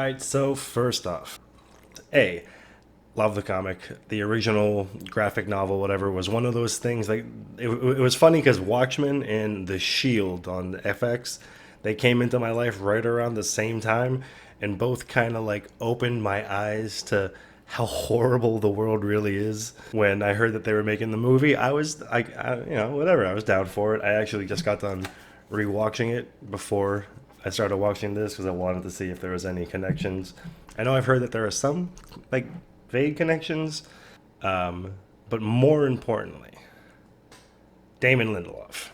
Alright, so first off, A, love the comic. The original graphic novel, whatever, was one of those things. Like it was funny because Watchmen and The Shield on FX, they came into my life right around the same time, and both kind of like opened my eyes to how horrible the world really is. When I heard that they were making the movie, whatever, I was down for it. I actually just got done rewatching it before I started watching this because I wanted to see if there was any connections. I know I've heard that there are some like vague connections, but more importantly, Damon Lindelof.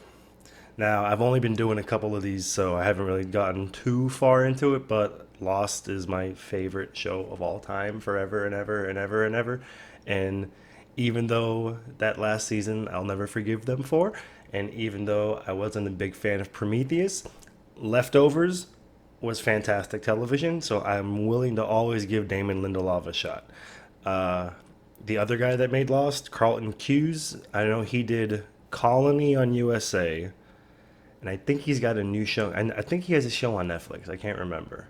Now, I've only been doing a couple of these, so I haven't really gotten too far into it, but Lost is my favorite show of all time, forever and ever and ever and ever. And even though that last season I'll never forgive them for, and even though I wasn't a big fan of Prometheus, Leftovers was fantastic television, so I'm willing to always give Damon Lindelof a shot. The other guy that made Lost, Carlton Cuse, I know he did Colony on USA, and I think he's got a new show. And I think he has a show on Netflix. I can't remember.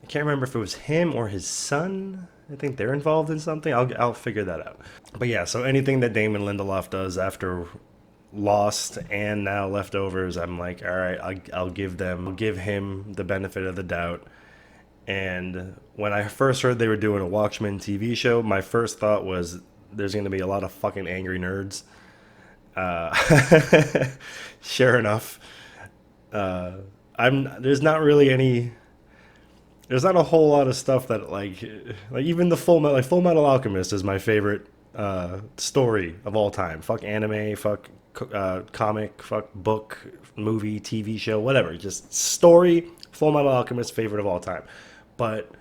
I can't remember if it was him or his son. I think they're involved in something. I'll figure that out. But yeah, so anything that Damon Lindelof does after Lost and now Leftovers, I'm like, all right, I'll give him the benefit of the doubt. And when I first heard they were doing a Watchmen TV show, my first thought was there's going to be a lot of fucking angry nerds. Uh, sure enough, there's not really any. There's not a whole lot of stuff that like even the Full Metal Alchemist is my favorite story of all time. Fuck anime, fuck comic, fuck book, movie, TV show, whatever. Just story. Full Metal Alchemist, favorite of all time. But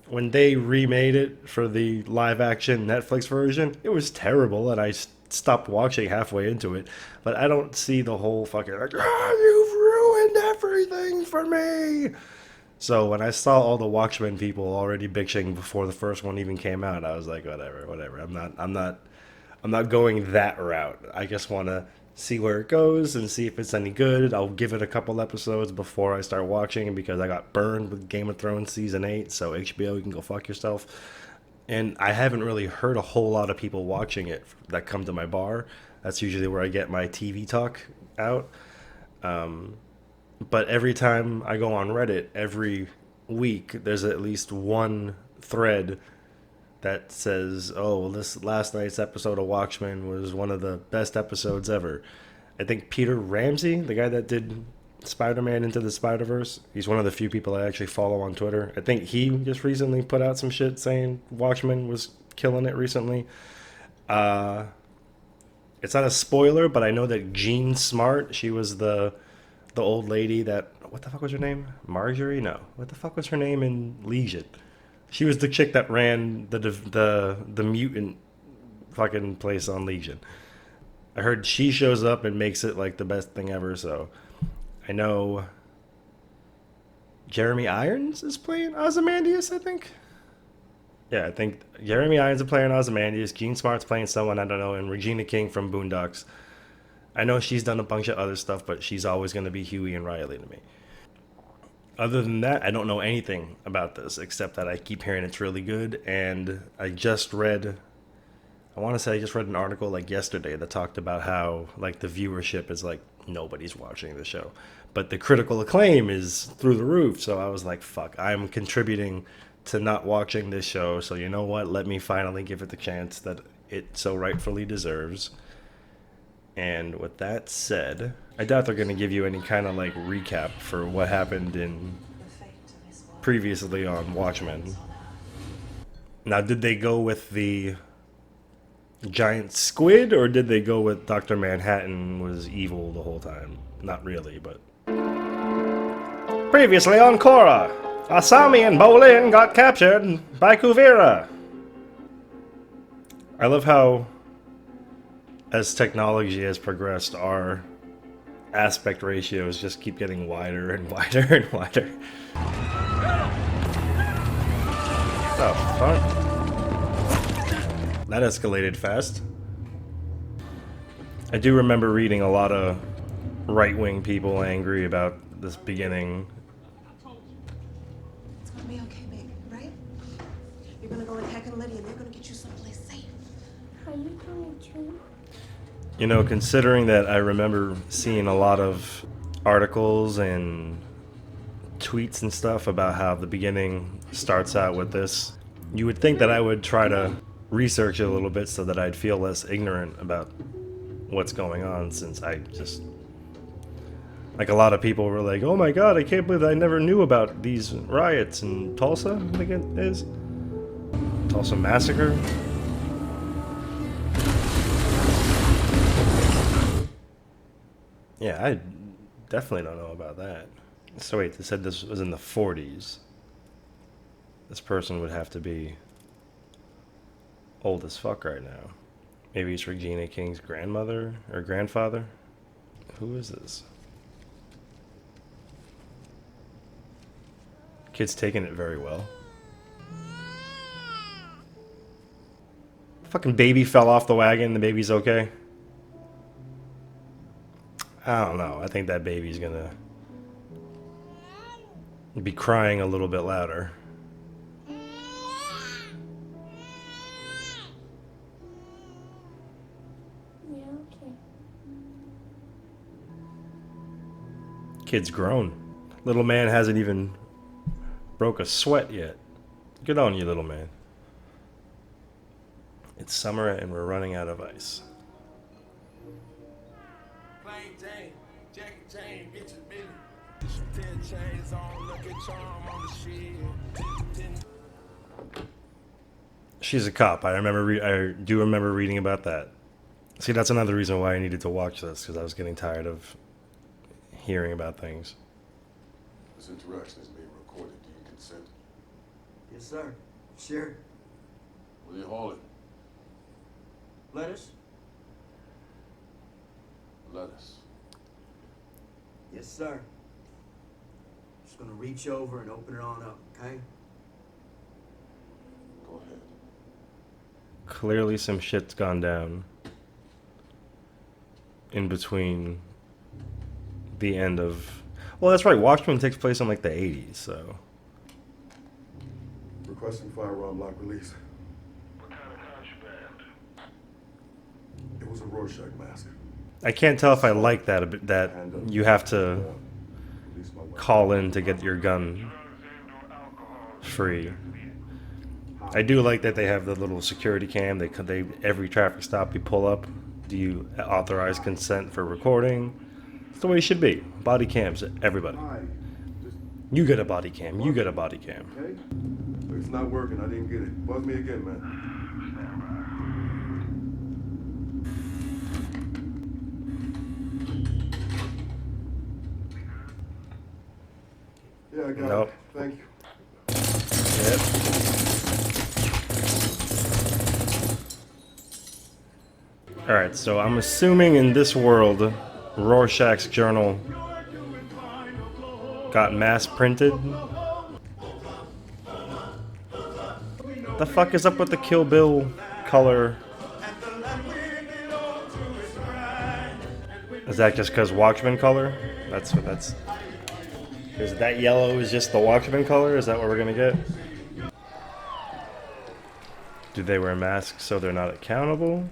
when they remade it for the live action Netflix version, it was terrible, and I stopped watching halfway into it. But I don't see the whole fucking like, you've ruined everything for me. So when I saw all the Watchmen people already bitching before the first one even came out, I was like, whatever. I'm not going that route. I just want to see where it goes and see if it's any good. I'll give it a couple episodes before I start watching because I got burned with Game of Thrones season 8. So HBO, you can go fuck yourself. And I haven't really heard a whole lot of people watching it that come to my bar. That's usually where I get my TV talk out. But every time I go on Reddit, every week, there's at least one thread that says, oh, well, this last night's episode of Watchmen was one of the best episodes ever. I think Peter Ramsey, the guy that did Spider-Man Into the Spider-Verse, he's one of the few people I actually follow on Twitter. I think he just recently put out some shit saying Watchmen was killing it recently. It's not a spoiler, but I know that Jean Smart, she was the old lady that, what the fuck was her name? Marjorie? No. What the fuck was her name in Legion? She was the chick that ran the mutant fucking place on Legion. I heard she shows up and makes it like the best thing ever, so I know Jeremy Irons is playing Ozymandias, I think. Yeah, I think Jeremy Irons is playing Ozymandias, Gene Smart's playing someone I don't know, and Regina King from Boondocks. I know she's done a bunch of other stuff, but she's always going to be Huey and Riley to me. Other than that, I don't know anything about this, except that I keep hearing it's really good, and I want to say I just read an article like yesterday that talked about how like the viewership is like nobody's watching the show. But the critical acclaim is through the roof, so I was like, fuck, I'm contributing to not watching this show, so you know what, let me finally give it the chance that it so rightfully deserves. And with that said, I doubt they're going to give you any kind of like recap for what happened in previously on Watchmen. Now, did they go with the giant squid, or did they go with Dr. Manhattan was evil the whole time? Not really, but... Previously on Korra, Asami and Bolin got captured by Kuvira. I love how, as technology has progressed, our aspect ratios just keep getting wider and wider and wider. Oh, fuck. That escalated fast. I do remember reading a lot of right-wing people angry about this beginning. gonna be okay, baby, right? You're gonna go attack Lydia and they're gonna get you someplace safe. Are you coming too? You know, considering that I remember seeing a lot of articles and tweets and stuff about how the beginning starts out with this, you would think that I would try to research it a little bit so that I'd feel less ignorant about what's going on, since I just, like, a lot of people were like, oh my god, I can't believe I never knew about these riots in Tulsa, I think it is. Tulsa Massacre. Yeah, I definitely don't know about that. So wait, they said this was in the 40s. This person would have to be old as fuck right now. Maybe it's Regina King's grandmother or grandfather? Who is this? Kid's taking it very well. Fucking baby fell off the wagon, the baby's okay? I don't know. I think that baby's gonna be crying a little bit louder. Yeah, okay. Kid's grown. Little man hasn't even broke a sweat yet. Good on you, little man. It's summer and we're running out of ice. She's a cop. I do remember reading about that. See, that's another reason why I needed to watch this, because I was getting tired of hearing about things. This interaction is being recorded. Do you consent? Yes, sir. Sure. Will you haul it? Lettuce? Lettuce. Yes, sir. Just gonna reach over and open it on up, okay? Go ahead. Clearly some shit's gone down in between the end of... Well, that's right. Watchmen takes place in like the 80s, so... Requesting firearm lock release. What kind of contraband? It was a Rorschach mask. I can't tell if I like that a bit, that you have to Release my weapon. call in to get your gun Drugs and or alcohol. free. I do like that they have the little security cam. They every traffic stop you pull up, do you authorize consent for recording? It's the way it should be. Body cams, everybody. Hi. Just, You get a body cam. You get a body cam. okay? Look, it's not working. I didn't get it. Buzz me again, man. Yeah, I got Nope. it. Thank you. Yep. Alright, so I'm assuming in this world, Rorschach's journal got mass printed. The fuck is up with the Kill Bill color? Is that just because Watchmen color? That's what that's... Is that yellow is just the Watchmen color? Is that what we're gonna get? Do they wear masks so they're not accountable?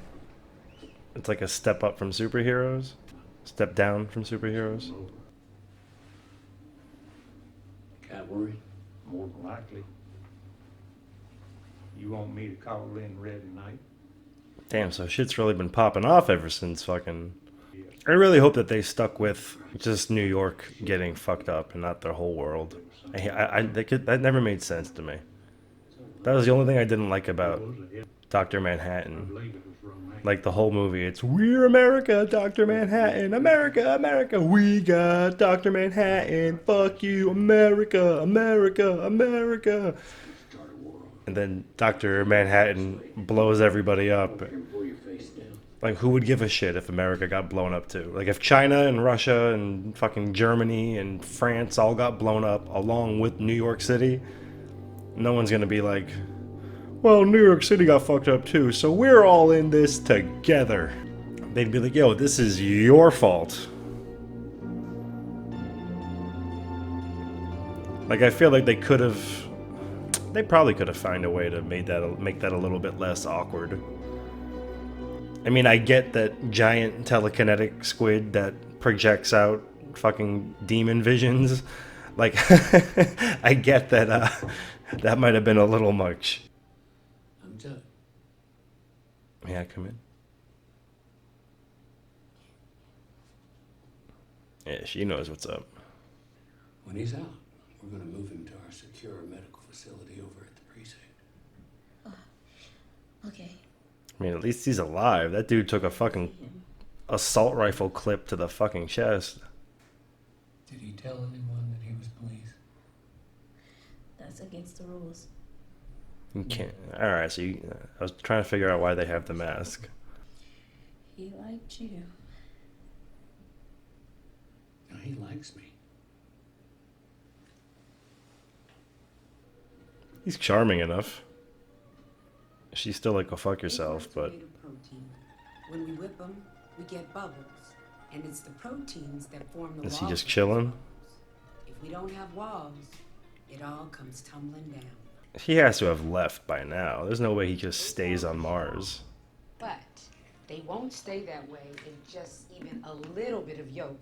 It's like a step up from superheroes? Step down from superheroes? Cavalry, more than likely. You want me to call in red tonight? Damn, so shit's really been popping off ever since fucking... I really hope that they stuck with just New York getting fucked up and not the whole world. That never made sense to me. That was the only thing I didn't like about Dr. I Manhattan. believe it was romantic. Like the whole movie, it's "We're America, Dr. Manhattan, America, America, we got Dr. Manhattan, fuck you, America, America, America." And then Dr. Manhattan blows everybody up. Like, who would give a shit if America got blown up too? Like, if China and Russia and fucking Germany and France all got blown up along with New York City, no one's gonna be like, well, New York City got fucked up too, so we're all in this together. They'd be like, yo, this is your fault. Like, I feel like they could have They probably could have found a way to make that a little bit less awkward. I mean, I get that giant telekinetic squid that projects out fucking demon visions. Like, I get that that might have been a little much. I'm Doug. May I come in? Yeah, she knows what's up. When he's out, we're gonna move him to our secure medical facility over at the precinct. Okay. I mean, at least he's alive. That dude took a fucking assault rifle clip to the fucking chest. Did he tell anyone that he was police? That's against the rules. You can't. All right, so I was trying to figure out why they have the mask. He liked you. No, he likes me. He's charming enough. She's still like, go fuck yourself, but Made of protein. When we whip them, we get bubbles, and it's the proteins that form the is walls. he just of those chilling? bubbles. If we don't have walls, it all comes tumbling down. He has to have left by now. There's no way he just stays on Mars. But they won't stay that way if just even a little bit of yolk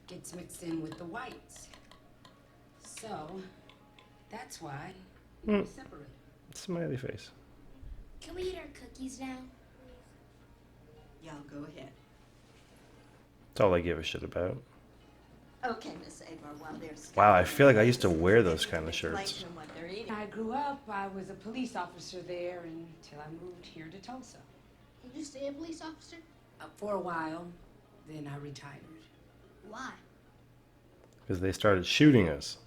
gets mixed in with the whites. So that's why we separate. Smiley face. Can we eat our cookies now? Y'all go ahead. That's all I give a shit about. Okay, Miss Abar, while they're Wow, I feel like I used to wear those kind of shirts. what they're eating. I grew up, I was a police officer there until I moved here to Tulsa. Did you stay a police officer? For a while, then I retired. Why? Because they started shooting us.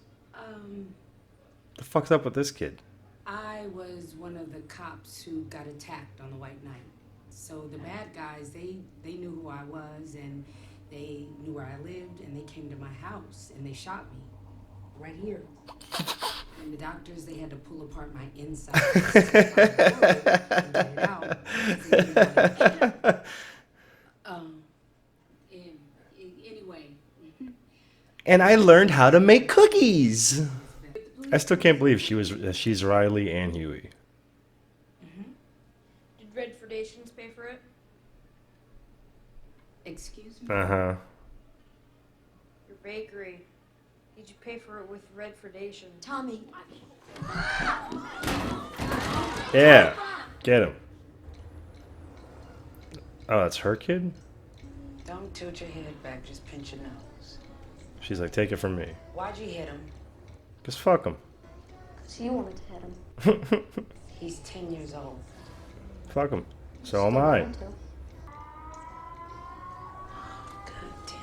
The fuck's up with this kid? I was one of the cops who got attacked on the White Knight. So the bad guys, they knew who I was, and they knew where I lived, and they came to my house, and they shot me right here. And the doctors, they had to pull apart my inside and get it out. Anyway. And I learned how to make cookies. I still can't believe she's Riley and Huey. Did Redford Asians pay for it? Excuse me? Uh-huh. Your bakery. Did you pay for it with Redford Asians? Tommy, Yeah. Get him. Oh, that's her kid? Don't tilt your head back, just pinch your nose. She's like, take it from me. Why'd you hit him? Just fuck him. So you wanted to hit him. He's 10 years old. Fuck him. So am I. God damn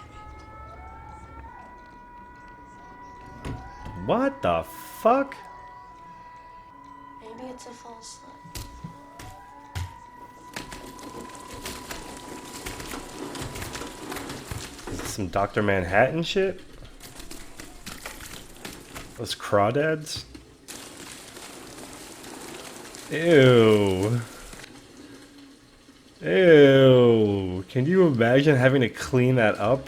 it. What the fuck? Maybe it's a false slip. Is this some Dr. Manhattan shit? Those crawdads? Ew. Ew. Can you imagine having to clean that up?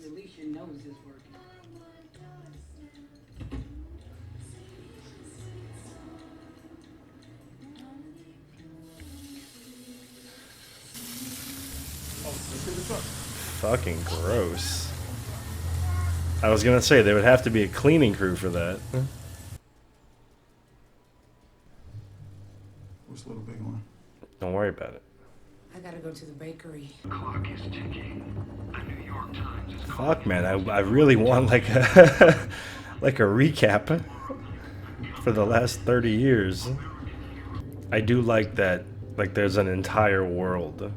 At least your nose is working. Fucking gross. I was gonna say, there would have to be a cleaning crew for that. What's the little big one? Don't worry about it. I gotta go to the bakery. Clock is ticking. A New York Times is Fuck, man, I really want like a like a recap for the last 30 years. I do like that, like there's an entire world.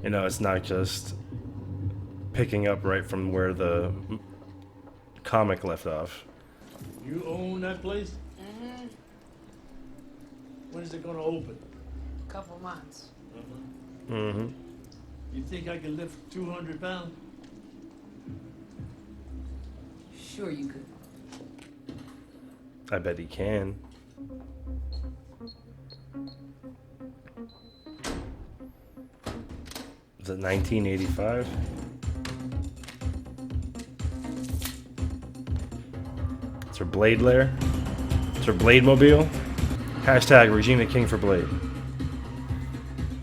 You know, it's not just picking up right from where the comic left off. You own that place? Mm-hmm. When is it gonna open? Couple months. Mm-hmm. You think I can lift 200 pounds? Sure you could. I bet he can. Is it 1985? It's her Blade lair. It's her Blade mobile. Hashtag Regina King for Blade.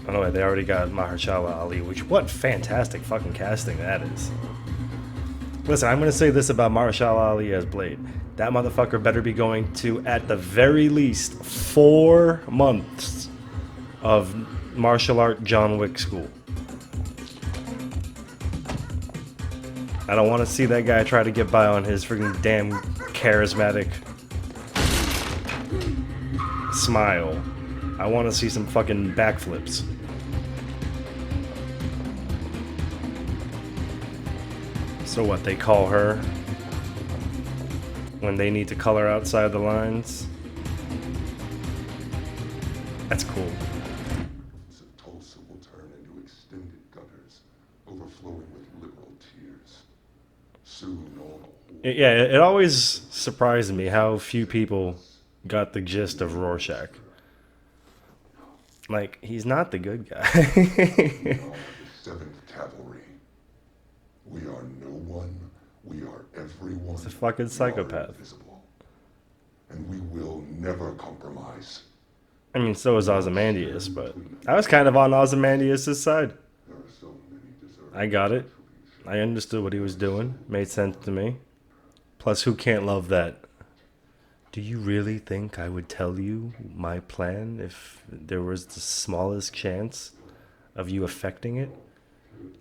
Oh no, wait, they already got Mahershala Ali, which what fantastic fucking casting that is. Listen, I'm gonna say this about Mahershala Ali as Blade. That motherfucker better be going to, at the very least, 4 months of martial art John Wick school. I don't want to see that guy try to get by on his freaking damn charismatic smile. I want to see some fucking backflips. So what, they call her when they need to color outside the lines? That's cool. So Tulsa will turn into extended gutters, overflowing with liberal tears. Soon all Yeah, it always surprised me how few people got the gist of Rorschach. Like, he's not the good guy. we are the 7th Cavalry. We are no one. We are everyone. He's a fucking psychopath. Invisible. And we will never compromise. I mean, so is Ozymandias, but I was kind of on Ozymandias' side. There are so many deserving I got it. I understood what he was doing. Made sense to me. Plus, who can't love that? Do you really think I would tell you my plan if there was the smallest chance of you affecting it?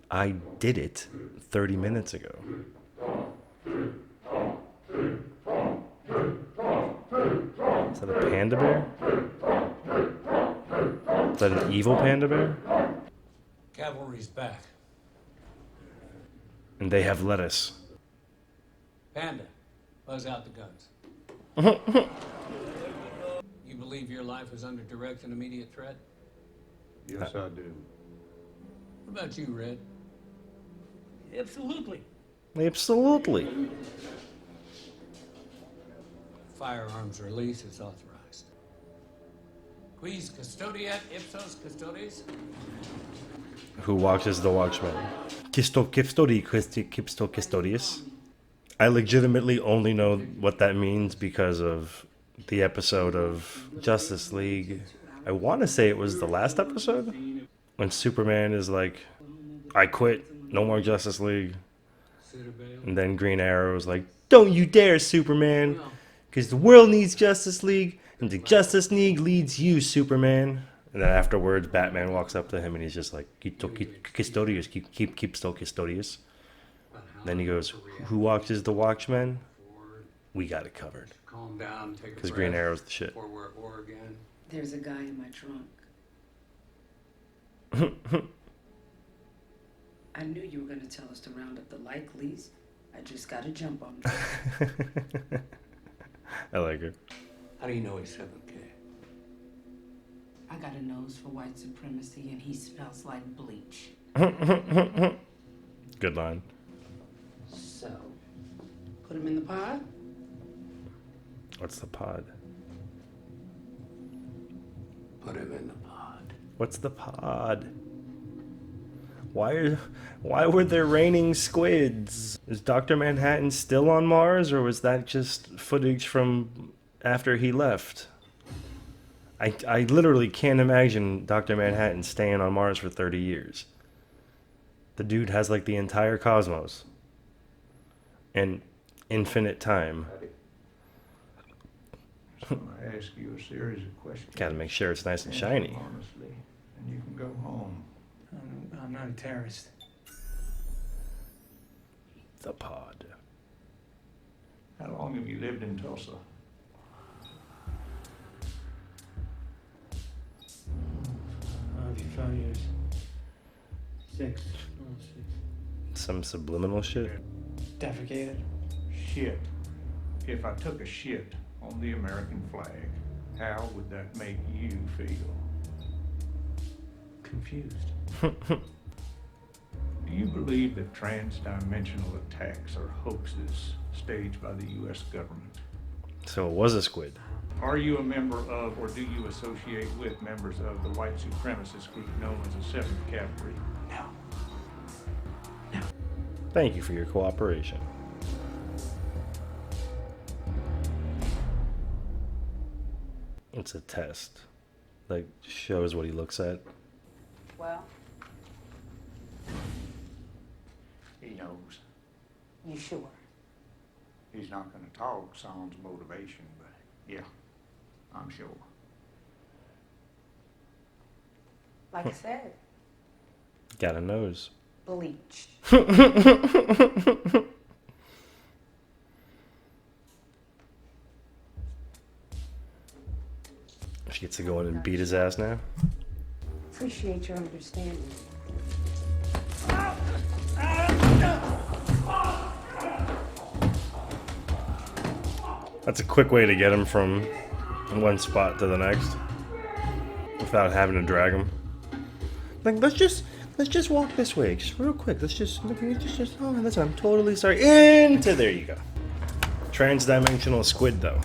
I did it 30 minutes ago. Is that a panda bear? Is that an evil panda bear? Cavalry's back. And they have lettuce. Panda, buzz out the guns. You believe your life is under direct and immediate threat? Yes, I do. What about you, Red? Absolutely. Absolutely. Firearms release is authorized. Quis custodiet ipsos custodes? Who watches the Watchmen? Custodius. I legitimately only know what that means because of the episode of Justice League. I want to say it was the last episode when Superman is like, I quit, no more Justice League. And then Green Arrow is like, don't you dare, Superman, because the world needs Justice League, and the Justice League leads you, Superman. And then afterwards, Batman walks up to him and he's just like, Custodius, keep still, Custodius. Then he goes, who watches the Watchmen? We got it covered. Calm down, take a Because Green breath Arrow's the shit. before we're at war again. There's a guy in my trunk. I knew you were going to tell us to round up the likelies. I just got to jump on them. I like it. How do you know he's 7K? I got a nose for white supremacy, and he smells like bleach. Good line. So, put him in the pod? What's the pod? Put him in the pod. What's the pod? Why were there raining squids? Is Dr. Manhattan still on Mars, or was that just footage from after he left? I literally can't imagine Dr. Manhattan staying on Mars for 30 years. The dude has like the entire cosmos and infinite time. So I ask you a series of questions. Gotta make sure it's nice and shiny. Honestly, and you can go home. I'm not a terrorist. The pod. How long have you lived in Tulsa? 5 years. 6. Some subliminal shit. Defecated. Shit. If I took a shit on the American flag, how would that make you feel? Confused. Do you believe that trans-dimensional attacks are hoaxes staged by the U.S. government? So it was a squid. Are you a member of, or do you associate with members of the white supremacist group known as the 7th Cavalry? No. Thank you for your cooperation. It's a test. Like, shows what he looks at. Well, He knows. you sure? He's not going to talk sans motivation, but yeah, I'm sure. Like I said, Got a nose. bleach. She gets to go in and beat his ass now. Appreciate your understanding. That's a quick way to get him from one spot to the next without having to drag him. Like, let's just walk this way, just real quick. Let's just oh, listen, I'm totally sorry. Into there you go. Trans-dimensional squid, though.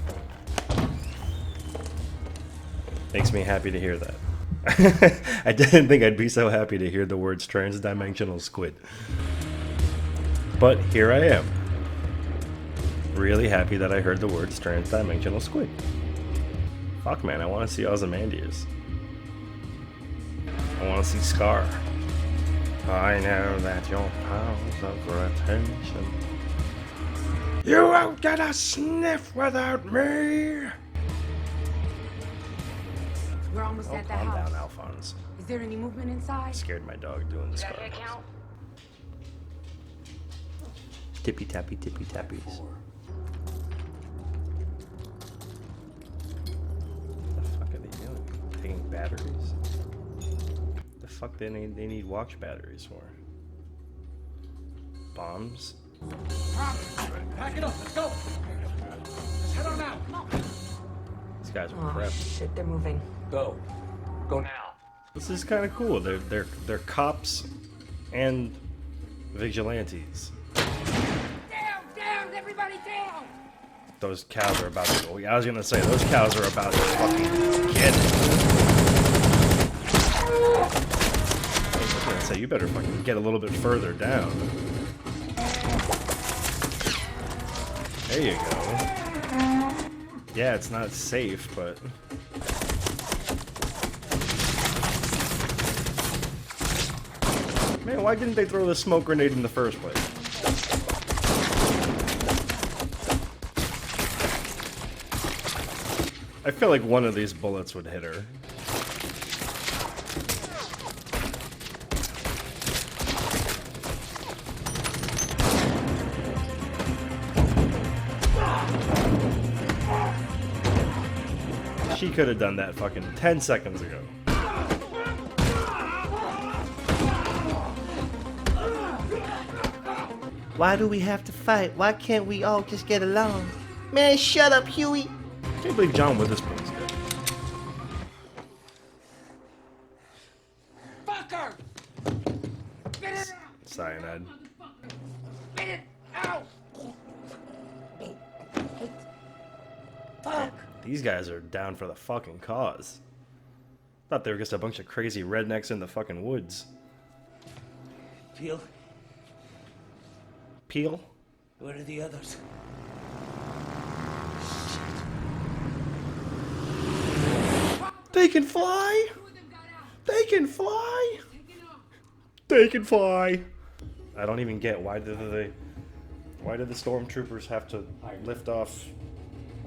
Makes me happy to hear that. I didn't think I'd be so happy to hear the words trans-dimensional squid. But here I am. Really happy that I heard the words trans-dimensional squid. Fuck, man, I want to see Ozymandias. I want to see Scar. I know that your powers of retention. You won't get a sniff without me! We're almost at the Calm house. down, Alphonse. Is there any movement inside? Scared my dog doing the Scar. Tippy tappy, tippy tappies. What the fuck are they doing? Taking batteries? The fuck they need watch batteries for? Bombs? Pack it up, let's go! Let's head on out! These guys are Oh prep. shit, they're moving. Go. Go now. This is kind of cool. They're cops and vigilantes. Down, everybody down! Those cows are about to go. I was gonna say those cows are about to fucking get it. I was gonna say you better fucking get a little bit further down. There you go. Yeah, it's not safe, but. Man, why didn't they throw the smoke grenade in the first place? I feel like one of these bullets would hit her. She could have done that fucking 10 seconds ago. Why do we have to fight? Why can't we all just get along? Man, shut up, Huey. I can't believe John Witherspoon's dead. Fucker! Get it out! Cyanide. Get it out! Fuck! These guys are down for the fucking cause. Thought they were just a bunch of crazy rednecks in the fucking woods. Peel, Peel? where are the others? They can fly! They can fly! They can fly! I don't even get why did the stormtroopers have to lift off?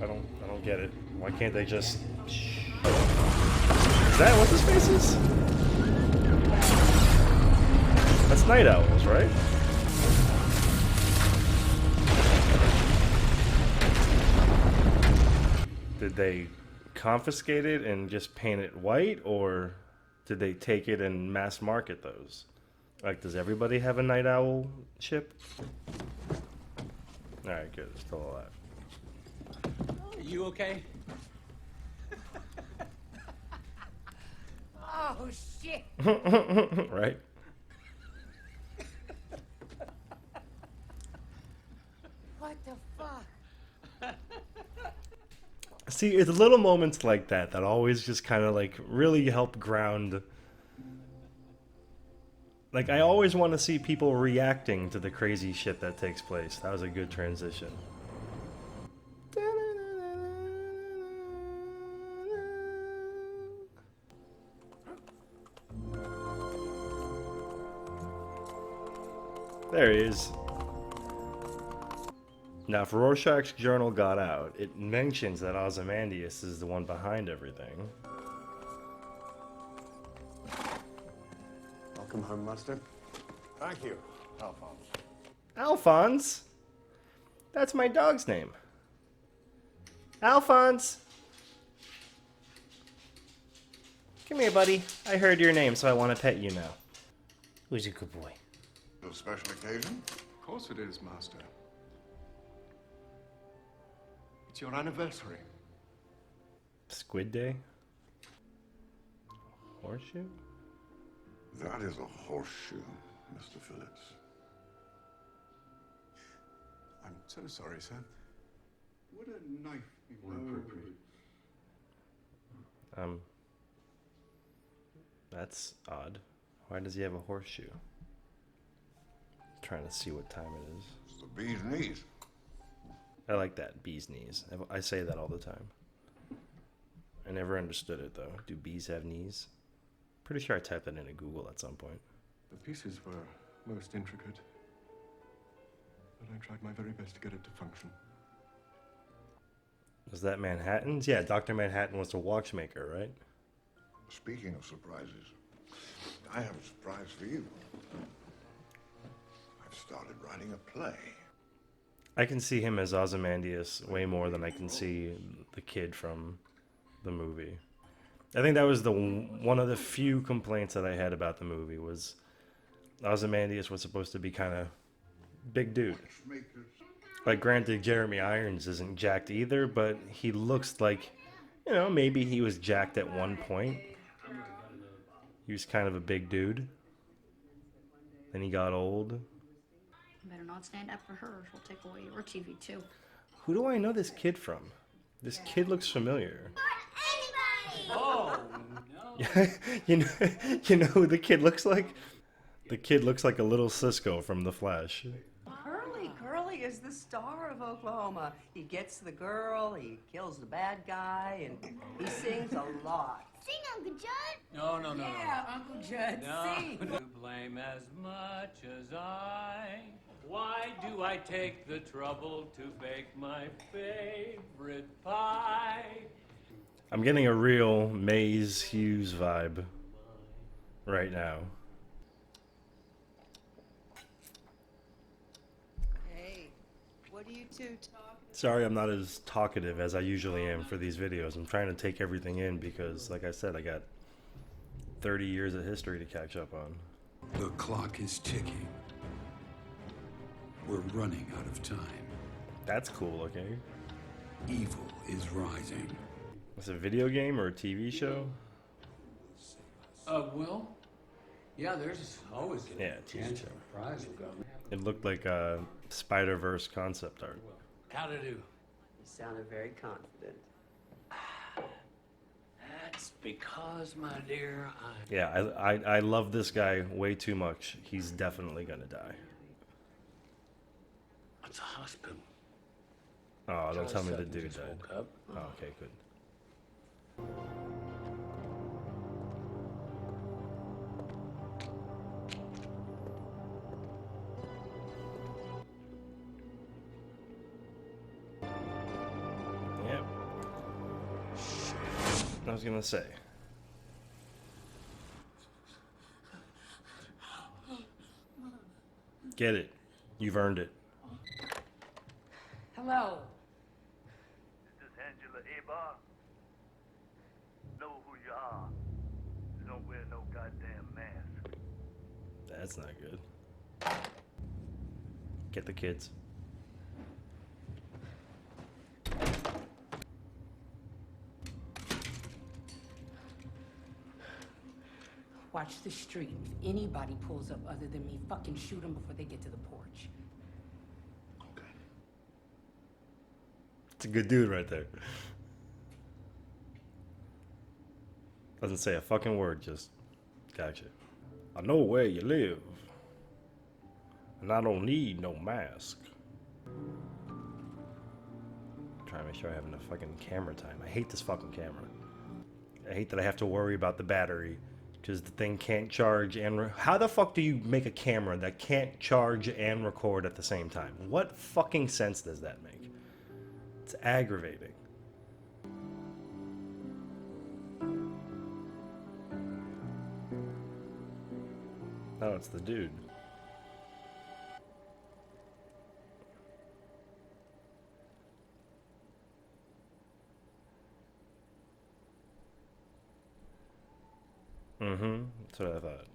I don't get it. Why can't they just? Is that what this face is? That's night owls, right? Did they confiscate it and just paint it white, or did they take it and mass market those? Like, does everybody have a night owl chip? Alright, good. It's still alive. Are you okay? Oh shit! Right? What the fuck? See, it's little moments like that that always just kind of like really help ground. Like, I always want to see people reacting to the crazy shit that takes place. That was a good transition. There he is. Now, if Rorschach's journal got out, it mentions that Ozymandias is the one behind everything. Welcome home, Master. Thank you, Alphonse. Alphonse? That's my dog's name. Alphonse! Come here, buddy. I heard your name, so I want to pet you now. Who's a good boy? A special occasion? Of course it is, Master. It's your anniversary. Squid Day? Horseshoe? That is a horseshoe, Mr. Phillips. I'm so sorry, sir. Would a knife be more appropriate? That's odd. Why does he have a horseshoe? Trying to see what time it is. It's the bee's knees. I like that, bee's knees. I say that all the time. I never understood it, though. Do bees have knees? Pretty sure I typed that into Google at some point. The pieces were most intricate, but I tried my very best to get it to function. Was that Manhattan's? Yeah, Dr. Manhattan was the watchmaker, right? Speaking of surprises, I have a surprise for you. I've started writing a play. I can see him as Ozymandias way more than I can see the kid from the movie. I think that was one of the few complaints that I had about the movie was Ozymandias was supposed to be kind of big dude. Like, granted, Jeremy Irons isn't jacked either, but he looks like, you know, maybe he was jacked at one point. He was kind of a big dude. Then he got old. You better not stand up for her. She'll take away your TV too. Who do I know this kid from? This kid looks familiar. Oh, no. you know who the kid looks like? The kid looks like a little Cisco from The Flash. Curly is the star of Oklahoma. He gets the girl, he kills the bad guy, and he sings a lot. Sing, Uncle Judd. No. Yeah, Uncle Judd, No. sing. To blame as much as I. Why do I take the trouble to bake my favorite pie? I'm getting a real Maes Hughes vibe right now. Hey, what are you two talking? Sorry I'm not as talkative as I usually am for these videos. I'm trying to take everything in because, like I said, I got 30 years of history to catch up on. The clock is ticking. We're running out of time. That's cool looking. Evil is rising. Is it a video game or a TV show? Well, yeah, there's always a Yeah, TV chance show. of a prize will come. It looked like a Spider-Verse concept art. How to do? You sounded very confident. That's because, my dear, Yeah, I love this guy way too much. He's definitely gonna die. It's a hospital. Oh, don't tell me the Sutton dude just died. woke up. Oh, okay, good. Yep. I was gonna say. Get it. You've earned it. Hello. Is this Angela Abar? Know who you are. Don't wear no goddamn mask. That's not good. Get the kids. Watch the street. If anybody pulls up other than me, fucking shoot them before they get to the porch. It's a good dude right there. Doesn't say a fucking word, just gotcha. I know where you live, and I don't need no mask. Trying to make sure I have enough fucking camera time. I hate this fucking camera. I hate that I have to worry about the battery because the thing can't charge and how the fuck do you make a camera that can't charge and record at the same time? What fucking sense does that make? It's aggravating. Oh, it's the dude. Mm-hmm. That's what I thought.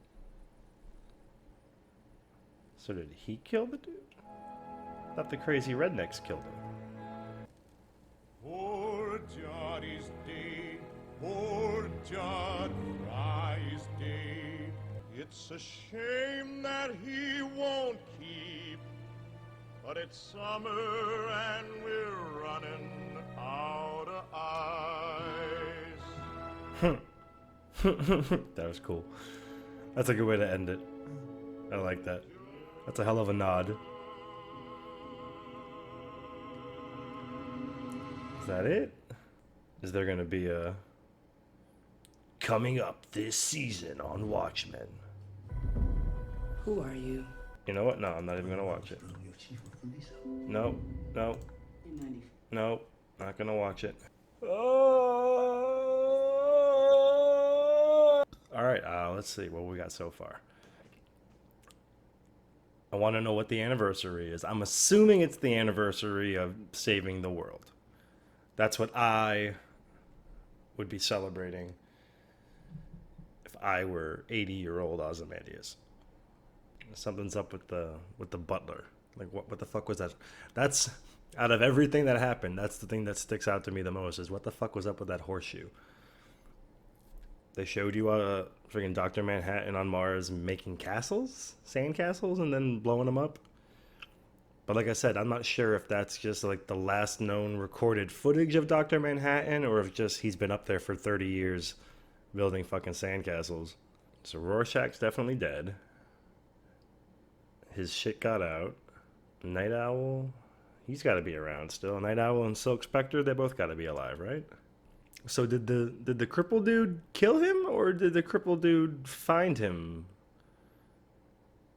So did he kill the dude? I thought the crazy rednecks killed him. Poor John is dead. Poor John Fry is dead. It's a shame that he won't keep. But it's summer and we're running out of ice. That was cool. That's a good way to end it. I like that. That's a hell of a nod. Is that it? Is there gonna be a coming up this season on Watchmen? Who are you? You know what? No, I'm not even gonna watch it. No, no, no, not gonna watch it. All right, let's see what we got so far. I want to know what the anniversary is. I'm assuming it's the anniversary of saving the world. That's what I would be celebrating if I were 80-year-old Ozymandias. Something's up with the butler. Like what the fuck was that? That's out of everything that happened, that's the thing that sticks out to me the most is what the fuck was up with that horseshoe? They showed you freaking Dr. Manhattan on Mars making castles, sand castles, and then blowing them up. But like I said, I'm not sure if that's just like the last known recorded footage of Dr. Manhattan or if just he's been up there for 30 years building fucking sand castles. So Rorschach's definitely dead. His shit got out. Night Owl, he's got to be around still. Night Owl and Silk Spectre, they both got to be alive, right? So did the cripple dude kill him, or did the cripple dude find him?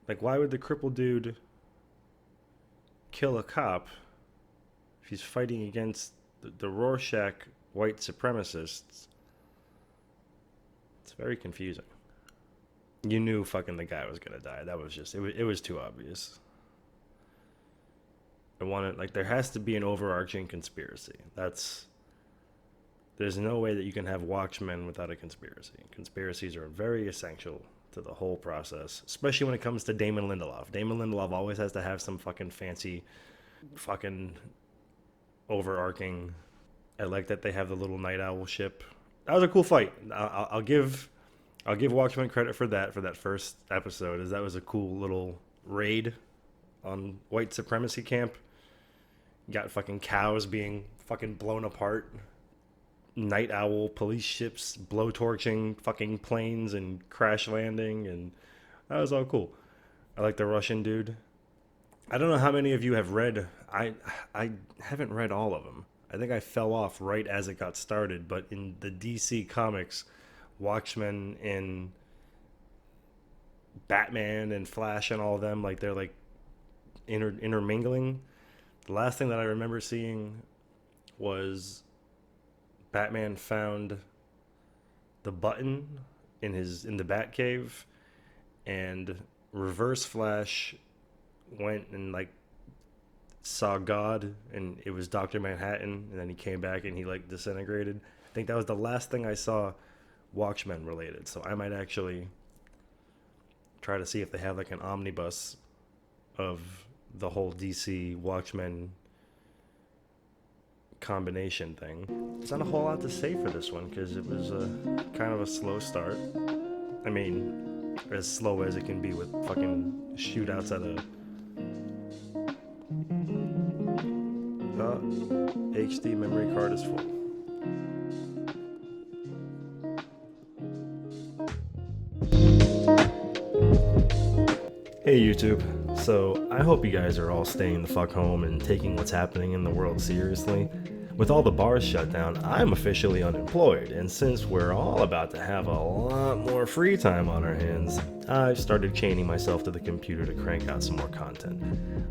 Like, why would the cripple dude kill a cop if he's fighting against the Rorschach white supremacists? It's very confusing. You knew fucking the guy was gonna die. That was just it was too obvious. I wanted, like, there has to be an overarching conspiracy. There's no way that you can have Watchmen without a conspiracy. Conspiracies are very essential to the whole process, especially when it comes to Damon Lindelof. Damon Lindelof always has to have some fucking fancy, fucking overarching. I like that they have the little Night Owl ship. That was a cool fight. I'll give Watchmen credit for that first episode, as that was a cool little raid on white supremacy camp. Got fucking cows being fucking blown apart. Night Owl police ships blowtorching fucking planes and crash landing, and that was all cool. I like the Russian dude. I don't know how many of you have read. I haven't read all of them. I think I fell off right as it got started, but in the DC comics, Watchmen and Batman and Flash and all of them, like, they're like intermingling. The last thing that I remember seeing was Batman found the button in the Batcave, and Reverse Flash went and like saw God, and it was Dr. Manhattan, and then he came back and he like disintegrated. I think that was the last thing I saw Watchmen related, so I might actually try to see if they have like an omnibus of the whole DC Watchmen combination thing. There's not a whole lot to say for this one because it was kind of a slow start. I mean, as slow as it can be with fucking shootouts at HD memory card is full. Hey YouTube, so I hope you guys are all staying the fuck home and taking what's happening in the world seriously. With all the bars shut down, I'm officially unemployed, and since we're all about to have a lot more free time on our hands, I've started chaining myself to the computer to crank out some more content.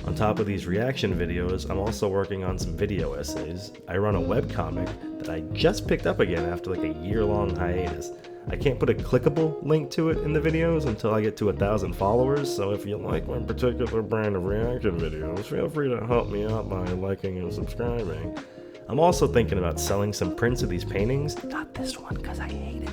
On top of these reaction videos, I'm also working on some video essays. I run a webcomic that I just picked up again after like a year-long hiatus. I can't put a clickable link to it in the videos until I get to 1,000 followers, so if you like my particular brand of reaction videos, feel free to help me out by liking and subscribing. I'm also thinking about selling some prints of these paintings, not this one because I hate it,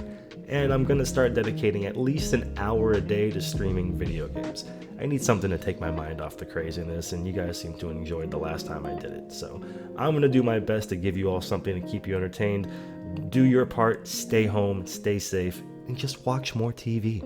and I'm going to start dedicating at least an hour a day to streaming video games. I need something to take my mind off the craziness, and you guys seem to enjoy the last time I did it, so I'm going to do my best to give you all something to keep you entertained. Do your part, stay home, stay safe, and just watch more TV.